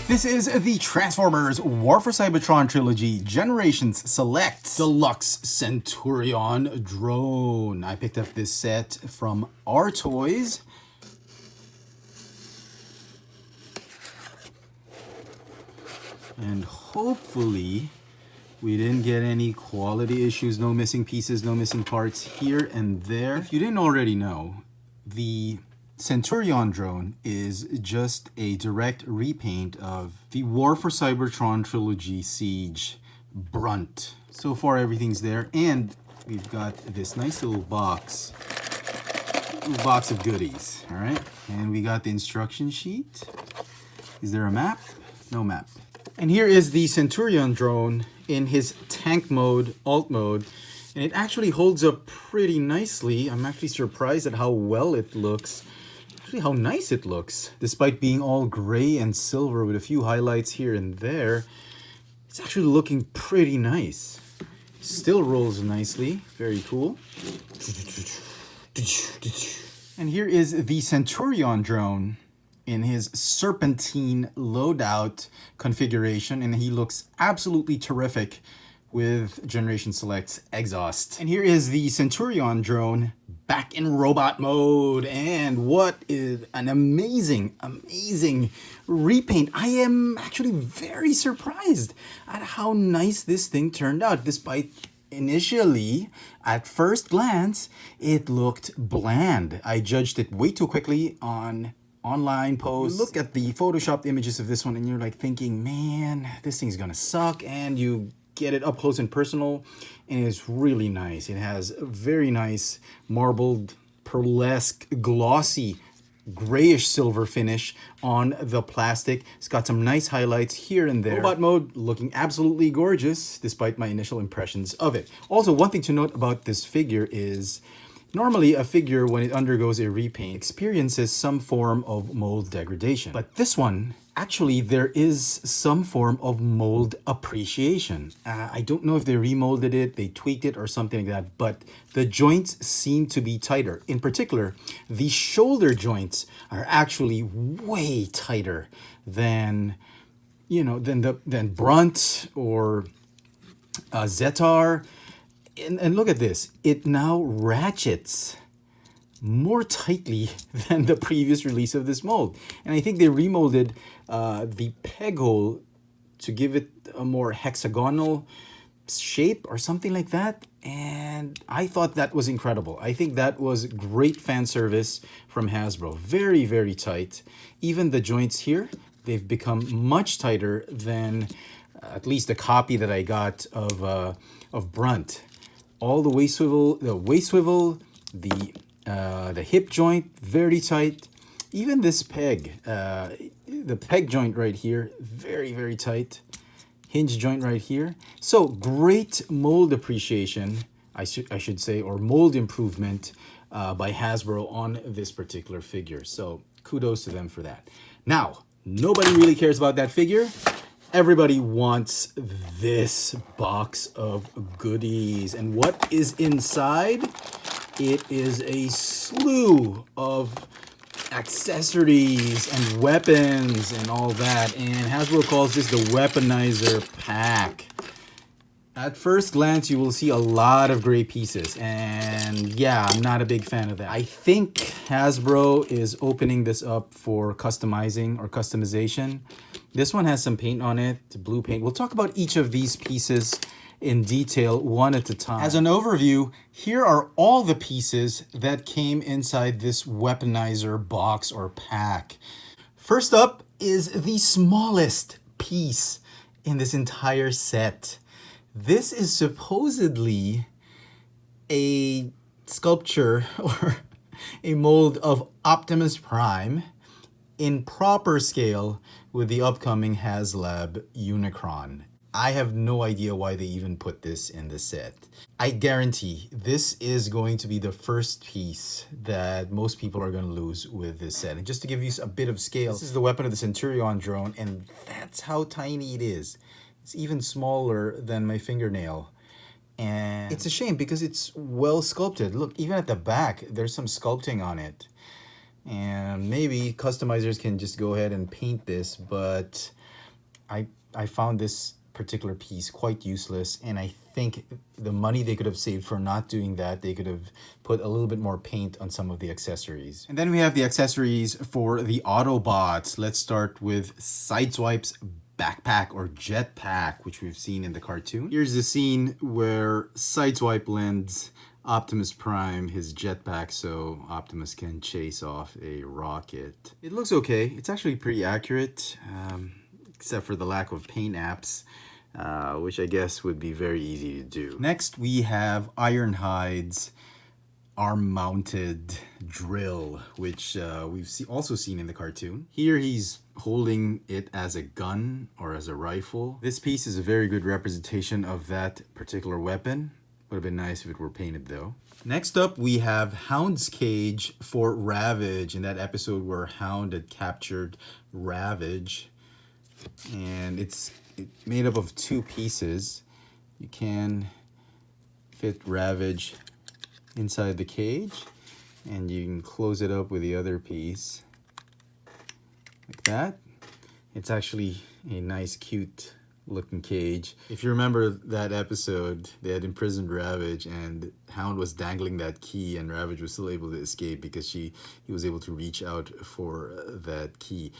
This is the Transformers War for Cybertron Trilogy Generations Select Deluxe Centurion drone. I picked up this set from EARTHRISE. And hopefully we didn't get any quality issues, no missing pieces, no missing parts here and there. If you didn't already know, the Centurion drone is just a direct repaint of the War for Cybertron Trilogy Siege Brunt. So far everything's there, and we've got this nice little box of goodies, all right? And we got the instruction sheet. Is there a map? No map. And here is the Centurion drone in his tank mode, alt mode, and it actually holds up pretty nicely. I'm actually surprised at how well it looks. Actually, how nice it looks. Despite being all gray and silver with a few highlights here and there, it's actually looking pretty nice. Still rolls nicely. Very cool. And here is the Centurion drone in his serpentine loadout configuration, and he looks absolutely terrific with Generation Select's exhaust. And here is the Centurion drone back in robot mode, and what is an amazing repaint. I am actually very surprised at how nice this thing turned out, despite initially, at first glance, it looked bland. I judged it way too quickly on online posts. You look at the photoshopped images of this one and you're like thinking, man, this thing's gonna suck, and you get it up close and personal, and it's really nice. It has a very nice marbled, pearlesque, glossy, grayish silver finish on the plastic. It's got some nice highlights here and there. Robot mode looking absolutely gorgeous, despite my initial impressions of it. Also, one thing to note about this figure is normally, a figure, when it undergoes a repaint, experiences some form of mold degradation. But this one, actually, there is some form of mold appreciation. I don't know if they remolded it, they tweaked it, or something like that, but the joints seem to be tighter. In particular, the shoulder joints are actually way tighter than, than Brunt or Zetar. And look at this, it now ratchets more tightly than the previous release of this mold. And I think they remolded the peg hole to give it a more hexagonal shape or something like that. And I thought that was incredible. I think that was great fan service from Hasbro. Very, very tight. Even the joints here, they've become much tighter than at least the copy that I got of Brunt. All the waist swivel, the hip joint, very tight. Even this peg, the peg joint right here, very, very tight. Hinge joint right here. So great mold appreciation, I should say, or mold improvement by Hasbro on this particular figure. So kudos to them for that. Now, nobody really cares about that figure. Everybody wants this box of goodies. And what is inside? It is a slew of accessories and weapons and all that. And Hasbro calls this the Weaponizer pack. At first glance, you will see a lot of gray pieces. And yeah, I'm not a big fan of that. I think Hasbro is opening this up for customizing or customization. This one has some paint on it, blue paint. We'll talk about each of these pieces in detail, one at a time. As an overview, here are all the pieces that came inside this Weaponizer box or pack. First up is the smallest piece in this entire set. This is supposedly a sculpture or a mold of Optimus Prime in proper scale with the upcoming HasLab Unicron. I have no idea why they even put this in the set. I guarantee this is going to be the first piece that most people are going to lose with this set. And just to give you a bit of scale, this is the weapon of the Centurion drone, and that's how tiny it is. It's even smaller than my fingernail. And it's a shame because it's well sculpted. Look, even at the back, there's some sculpting on it. And maybe customizers can just go ahead and paint this, but I found this particular piece quite useless, and I think the money they could have saved for not doing that, they could have put a little bit more paint on some of the accessories. And then we have the accessories for the Autobots. Let's start with Sideswipe's backpack or jetpack, which we've seen in the cartoon. Here's the scene where Sideswipe lends Optimus Prime his jetpack so Optimus can chase off a rocket. It looks okay. It's actually pretty accurate, except for the lack of paint apps, which I guess would be very easy to do. Next, we have Ironhide's arm-mounted drill, which we've also seen in the cartoon. Here he's holding it as a gun or as a rifle. This piece is a very good representation of that particular weapon. Would have been nice if it were painted though. Next up, we have Hound's cage for Ravage in that episode where Hound had captured Ravage. And it's made up of two pieces. You can fit Ravage inside the cage, and you can close it up with the other piece like that. It's actually a nice, cute looking cage. If you remember that episode, they had imprisoned Ravage, and Hound was dangling that key, and Ravage was still able to escape because he was able to reach out for that key.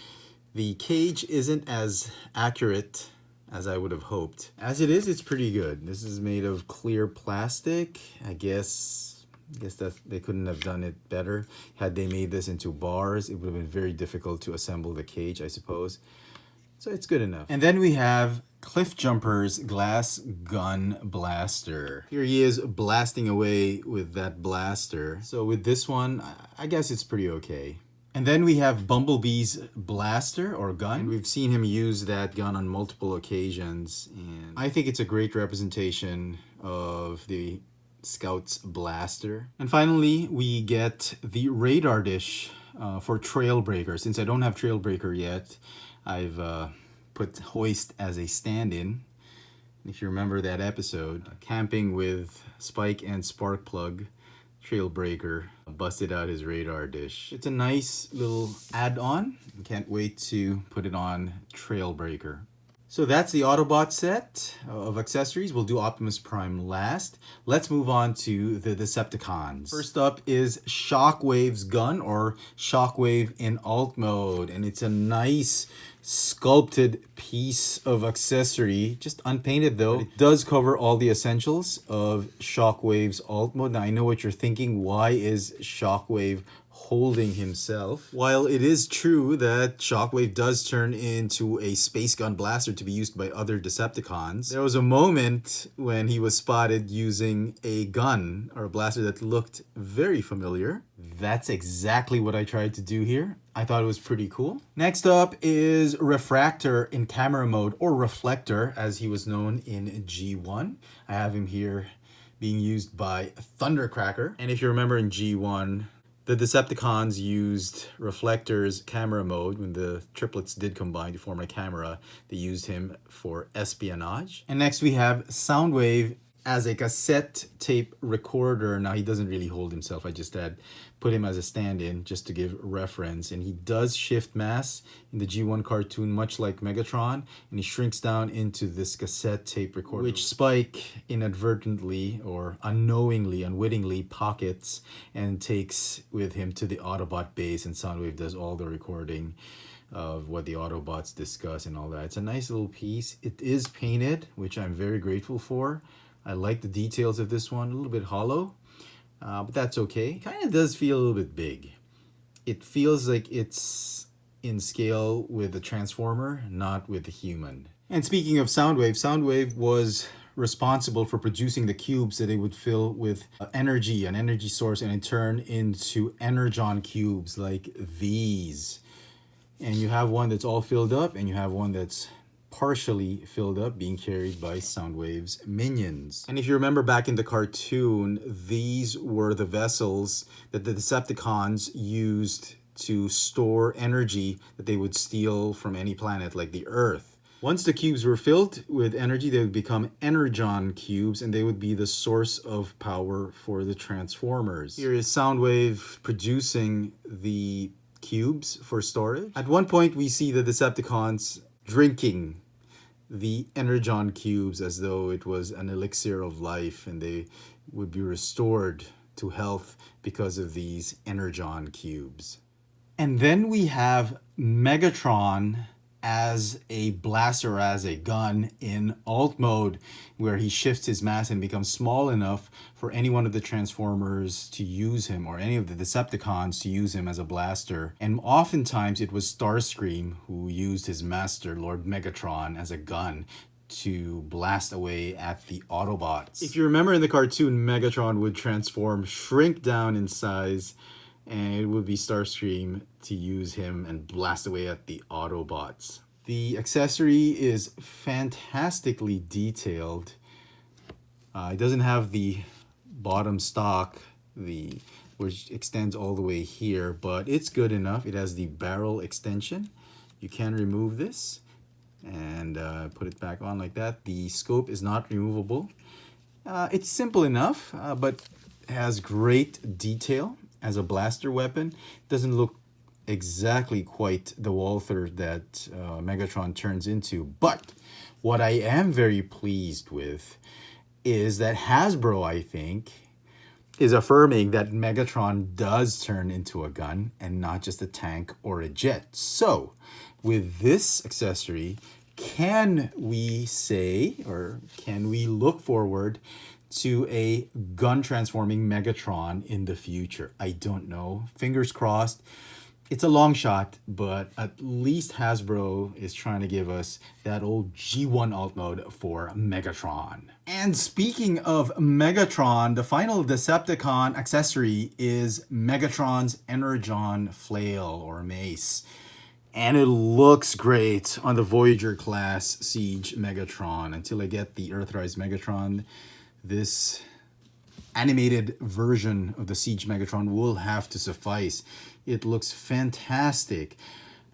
The cage isn't as accurate as I would have hoped. As it is, it's pretty good. This is made of clear plastic. I guess that they couldn't have done it better. Had they made this into bars, it would have been very difficult to assemble the cage, I suppose. So it's good enough. And then we have Cliffjumper's glass gun blaster. Here he is blasting away with that blaster. So with this one, I guess it's pretty okay. And then we have Bumblebee's blaster or gun. And we've seen him use that gun on multiple occasions. And I think it's a great representation of the Scout's blaster. And finally, we get the radar dish for Trailbreaker. Since I don't have Trailbreaker yet, I've put Hoist as a stand-in. If you remember that episode, camping with Spike and Sparkplug, Trailbreaker busted out his radar dish. It's a nice little add-on. Can't wait to put it on Trailbreaker. So that's the Autobot set of accessories. We'll do Optimus Prime last. Let's move on to the Decepticons. First up is Shockwave's gun, or Shockwave in alt mode. And it's a nice sculpted piece of accessory, just unpainted though. It does cover all the essentials of Shockwave's alt mode. Now I know what you're thinking, why is Shockwave holding himself? While it is true that Shockwave does turn into a space gun blaster to be used by other Decepticons, there was a moment when he was spotted using a gun or a blaster that looked very familiar. That's exactly what I tried to do here. I thought it was pretty cool. Next up is Refractor in camera mode, or Reflector as he was known in G1. I have him here being used by Thundercracker. And if you remember in G1, the Decepticons used Reflector's camera mode. When the triplets did combine to form a camera, they used him for espionage. And next we have Soundwave as a cassette tape recorder. Now he doesn't really hold himself. I just had put him as a stand-in just to give reference. And he does shift mass in the G1 cartoon, much like Megatron. And he shrinks down into this cassette tape recorder, which Spike inadvertently or unknowingly, unwittingly pockets and takes with him to the Autobot base. And Soundwave does all the recording of what the Autobots discuss and all that. It's a nice little piece. It is painted, which I'm very grateful for. I like the details of this one, a little bit hollow, but that's okay. It kind of does feel a little bit big. It feels like it's in scale with the Transformer, not with the human. And speaking of Soundwave, Soundwave was responsible for producing the cubes that they would fill with energy, an energy source, and in turn into energon cubes like these. And you have one that's all filled up, and you have one that's partially filled up, being carried by Soundwave's minions. And if you remember back in the cartoon, these were the vessels that the Decepticons used to store energy that they would steal from any planet like the Earth. Once the cubes were filled with energy, they would become energon cubes, and they would be the source of power for the Transformers. Here is Soundwave producing the cubes for storage. At one point, we see the Decepticons drinking the Energon cubes as though it was an elixir of life and they would be restored to health because of these Energon cubes. And then we have Megatron as a blaster, as a gun in alt mode, where he shifts his mass and becomes small enough for any one of the Transformers to use him, or any of the Decepticons to use him as a blaster. And oftentimes it was Starscream who used his master, Lord Megatron, as a gun to blast away at the Autobots. If you remember in the cartoon, Megatron would transform, shrink down in size, and it would be Starscream to use him and blast away at the Autobots. The accessory is fantastically detailed. It doesn't have the bottom stock, which extends all the way here, but it's good enough. It has the barrel extension. You can remove this and put it back on like that. The scope is not removable. It's simple enough, but has great detail. As a blaster weapon, doesn't look exactly quite the Walther that Megatron turns into. But what I am very pleased with is that Hasbro, I think, is affirming that Megatron does turn into a gun and not just a tank or a jet. So, with this accessory, can we say, or can we look forward to a gun transforming Megatron in the future? I don't know. Fingers crossed. It's a long shot, but at least Hasbro is trying to give us that old G1 alt mode for Megatron. And speaking of Megatron, the final Decepticon accessory is Megatron's Energon Flail or Mace. And it looks great on the Voyager class Siege Megatron. Until I get the EARTHRISE Megatron, this animated version of the Siege Megatron will have to suffice. It looks fantastic,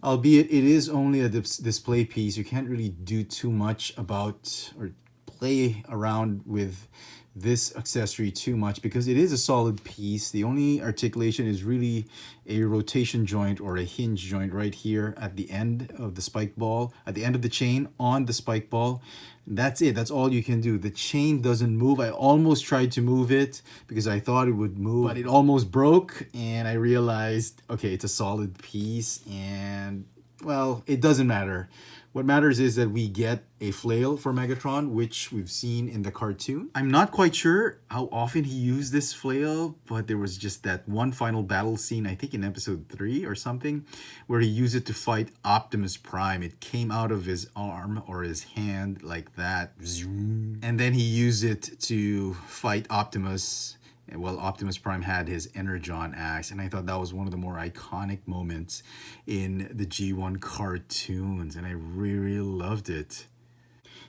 albeit it is only a display piece. You can't really do too much about or play around with this accessory too much because it is a solid piece. The only articulation is really a rotation joint or a hinge joint right here at the end of the spike ball, at the end of the chain on the spike ball. That's it. That's all you can do. The chain doesn't move. I almost tried to move it because I thought it would move, but it almost broke, and I realized, okay, it's a solid piece, and well, it doesn't matter. What matters is that we get a flail for Megatron, which we've seen in the cartoon. I'm not quite sure how often he used this flail, but there was just that one final battle scene, I think in episode 3 or something, where he used it to fight Optimus Prime. It came out of his arm or his hand like that. And then he used it to fight Optimus. Well, Optimus Prime had his Energon axe, and I thought that was one of the more iconic moments in the G1 cartoons, and I really loved it.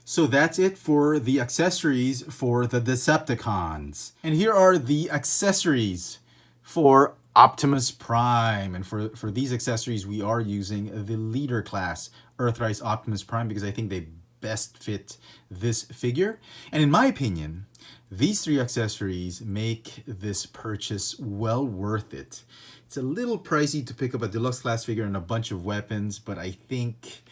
So that's it for the accessories for the Decepticons. And here are the accessories for Optimus Prime. And for these accessories, we are using the leader class EARTHRISE Optimus Prime because I think they best fit this figure. And in my opinion, these 3 accessories make this purchase well worth it. It's a little pricey to pick up a deluxe class figure and a bunch of weapons, but I think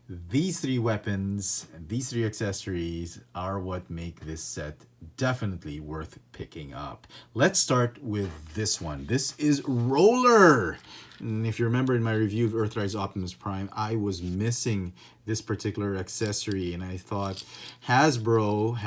these 3 weapons and these 3 accessories are what make this set definitely worth picking up. Let's start with this one. This is Roller. And if you remember in my review of EARTHRISE Optimus Prime, I was missing this particular accessory, and I thought Hasbro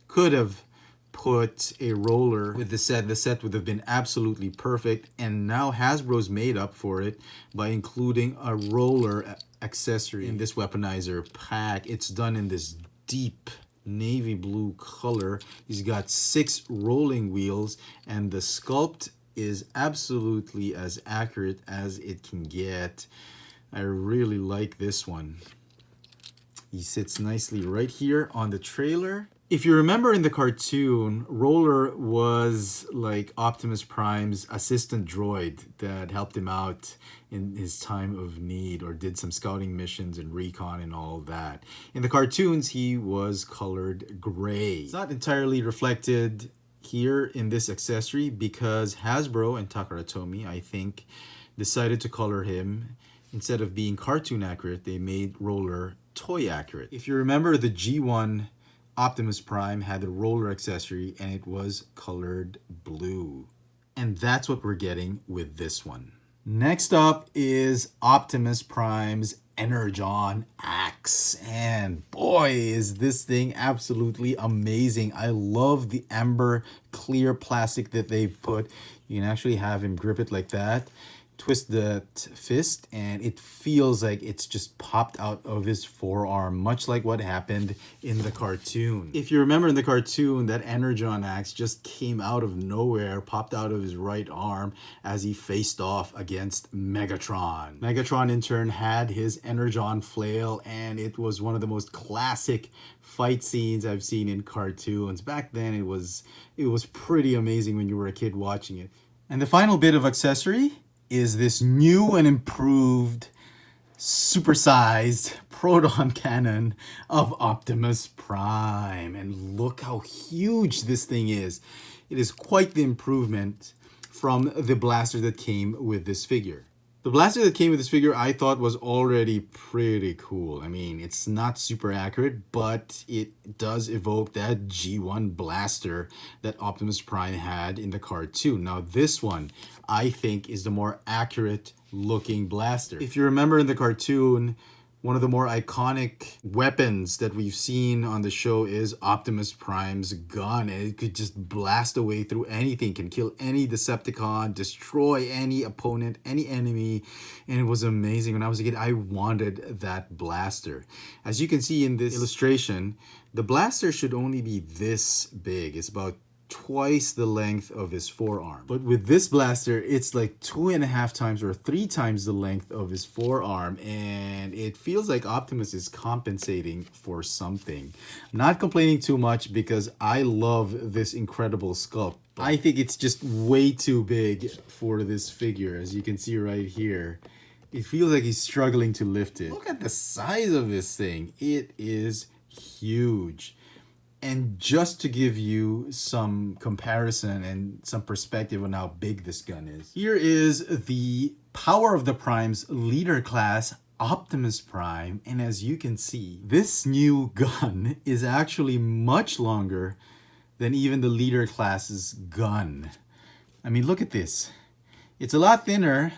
could have put a Roller with the set. The set would have been absolutely perfect, and now Hasbro's made up for it by including a Roller accessory in this Weaponizer pack. It's done in this deep navy blue color. He's got 6 rolling wheels, and the sculpt is absolutely as accurate as it can get. I really like this one. He sits nicely right here on the trailer. If you remember in the cartoon, Roller was like Optimus Prime's assistant droid that helped him out in his time of need or did some scouting missions and recon and all that. In the cartoons, he was colored gray. It's not entirely reflected here in this accessory because Hasbro and Takara Tomy, I think, decided to color him. Instead of being cartoon accurate, they made Roller toy accurate. If you remember, the G1 Optimus Prime had the roller accessory and it was colored blue. And that's what we're getting with this one. Next up is Optimus Prime's Energon Axe. And boy, is this thing absolutely amazing. I love the amber clear plastic that they've put. You can actually have him grip it like that. Twist the fist and it feels like it's just popped out of his forearm, much like what happened in the cartoon. If you remember in the cartoon, that Energon axe just came out of nowhere, popped out of his right arm as he faced off against Megatron. Megatron in turn had his Energon Flail, and it was one of the most classic fight scenes I've seen in cartoons. Back then it was pretty amazing when you were a kid watching it. And the final bit of accessory is this new and improved, supersized proton cannon of Optimus Prime. And look how huge this thing is. It is quite the improvement from the blaster that came with this figure. The blaster that came with this figure I thought was already pretty cool. I mean, it's not super accurate, but it does evoke that G1 blaster that Optimus Prime had in the cartoon. Now this one, I think, is the more accurate looking blaster. If you remember in the cartoon, one of the more iconic weapons that we've seen on the show is Optimus Prime's gun. And it could just blast away through anything, can kill any Decepticon, destroy any opponent, any enemy. And it was amazing. When I was a kid, I wanted that blaster. As you can see in this illustration, the blaster should only be this big. It's about twice the length of his forearm. But with this blaster, it's like 2.5 times or 3 times the length of his forearm, and it feels like Optimus is compensating for something. I'm not complaining too much because I love this incredible sculpt. I think it's just way too big for this figure. As you can see right here, it feels like he's struggling to lift it. Look at the size of this thing. It is huge. And just to give you some comparison and some perspective on how big this gun is, here is the Power of the Prime's leader class Optimus Prime. And as you can see, this new gun is actually much longer than even the leader class's gun. I mean, look at this. It's a lot thinner,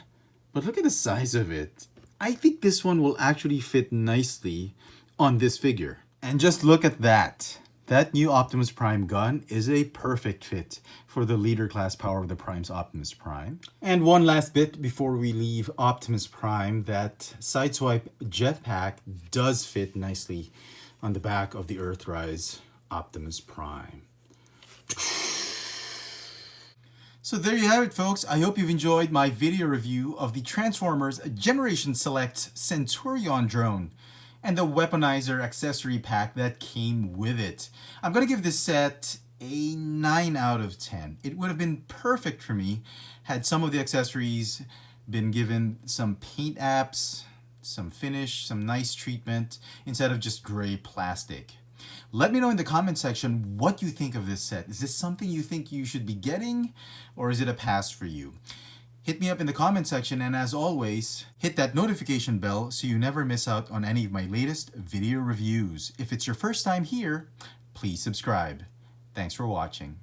but look at the size of it. I think this one will actually fit nicely on this figure. And just look at that. That new Optimus Prime gun is a perfect fit for the leader class Power of the Prime's Optimus Prime. And one last bit before we leave Optimus Prime, that Sideswipe jetpack does fit nicely on the back of the EARTHRISE Optimus Prime. So there you have it, folks. I hope you've enjoyed my video review of the Transformers Generation Select Centurion drone and the Weaponizer accessory pack that came with it. I'm going to give this set a 9 out of 10. It would have been perfect for me had some of the accessories been given some paint apps, some finish, some nice treatment, instead of just gray plastic. Let me know in the comment section what you think of this set. Is this something you think you should be getting, or is it a pass for you? Hit me up in the comment section, and as always, hit that notification bell so you never miss out on any of my latest video reviews. If it's your first time here, please subscribe. Thanks for watching.